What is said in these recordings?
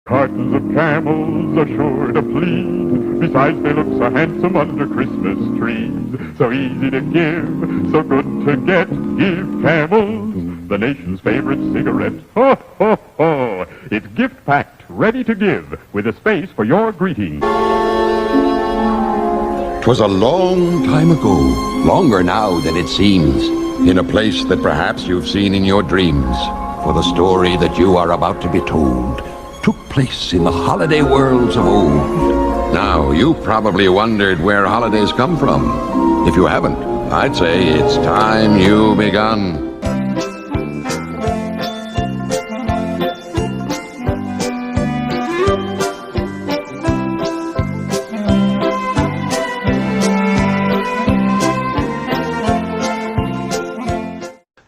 Cartons of camels are sure to please. Besides, they look so handsome under Christmas trees. So easy to give, so good to get. Give Camels, the nation's favorite cigarette. Ho, ho, ho! It's gift-packed, ready to give, with a space for your greeting. 'Twas a long time ago, longer now than it seems, in a place that perhaps you've seen in your dreams. For the story that you are about to be told took place in the holiday worlds of old. Now, you probably wondered where holidays come from. If you haven't, I'd say it's time you begun.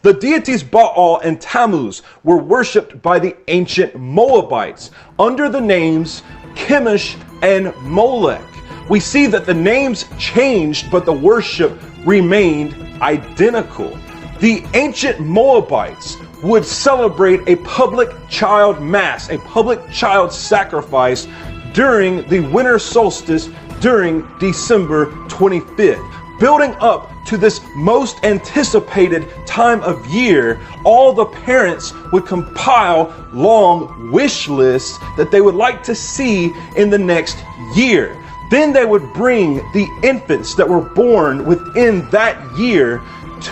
The deities Baal and Tammuz were worshipped by the ancient Moabites under the names Chemosh and Molech. We see that the names changed, but the worship remained identical. The ancient Moabites would celebrate a public child mass, a public child sacrifice during the winter solstice during December 25th. Building up to this most anticipated time of year, all the parents would compile long wish lists that they would like to see in the next year. Then they would bring the infants that were born within that year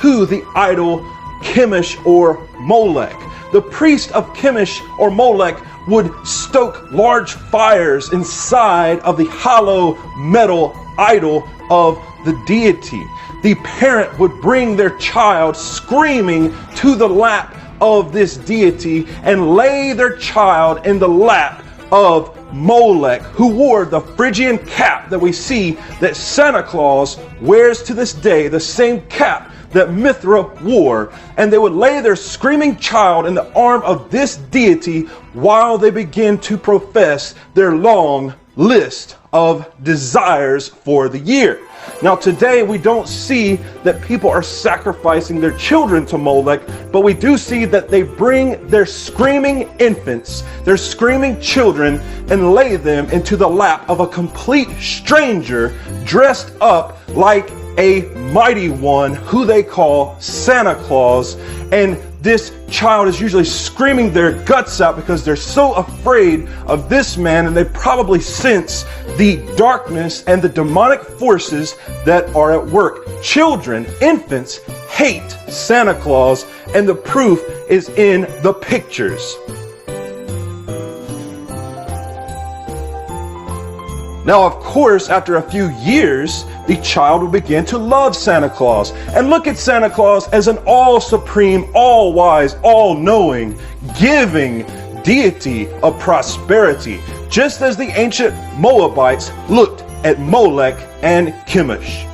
to the idol Chemosh or Molech. The priest of Chemosh or Molech would stoke large fires inside of the hollow metal idol of the deity. The parent would bring their child screaming to the lap of this deity and lay their child in the lap of Molech, who wore the Phrygian cap that we see that Santa Claus wears to this day, the same cap that Mithra wore. And they would lay their screaming child in the arm of this deity while they begin to profess their long list of desires for the year. Now today we don't see that people are sacrificing their children to Molech, but we do see that they bring their screaming infants, their screaming children, and lay them into the lap of a complete stranger dressed up like a mighty one who they call Santa Claus. And this child is usually screaming their guts out because they're so afraid of this man, and they probably sense the darkness and the demonic forces that are at work. Children, infants, hate Santa Claus, and the proof is in the pictures. Now, of course, after a few years, the child will begin to love Santa Claus and look at Santa Claus as an all-supreme, all-wise, all-knowing, giving deity of prosperity, just as the ancient Moabites looked at Molech and Chemosh.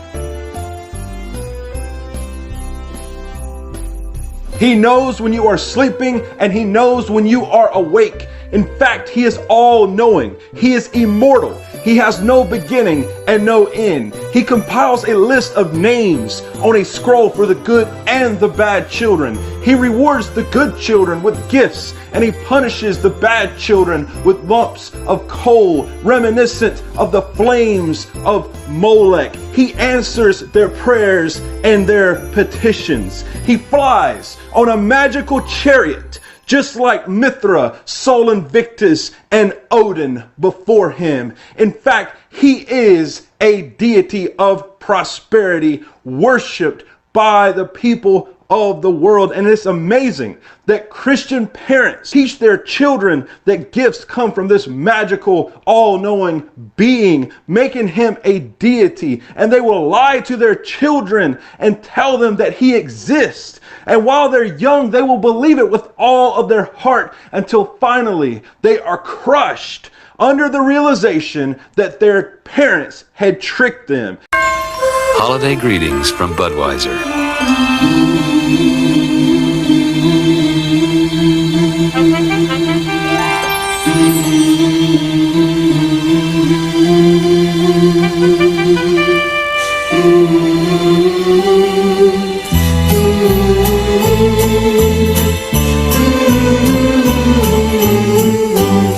He knows when you are sleeping and he knows when you are awake. In fact, he is all-knowing. He is immortal. He has no beginning and no end. He compiles a list of names on a scroll for the good and the bad children. He rewards the good children with gifts, and he punishes the bad children with lumps of coal reminiscent of the flames of Molech. He answers their prayers and their petitions. He flies on a magical chariot, just like Mithra, Sol Invictus, and Odin before him. In fact, he is a deity of prosperity, worshipped by the people of the world. And it's amazing that Christian parents teach their children that gifts come from this magical, all-knowing being, making him a deity. And they will lie to their children and tell them that he exists. And while they're young, they will believe it with all of their heart until finally they are crushed under the realization that their parents had tricked them. Holiday greetings from Budweiser.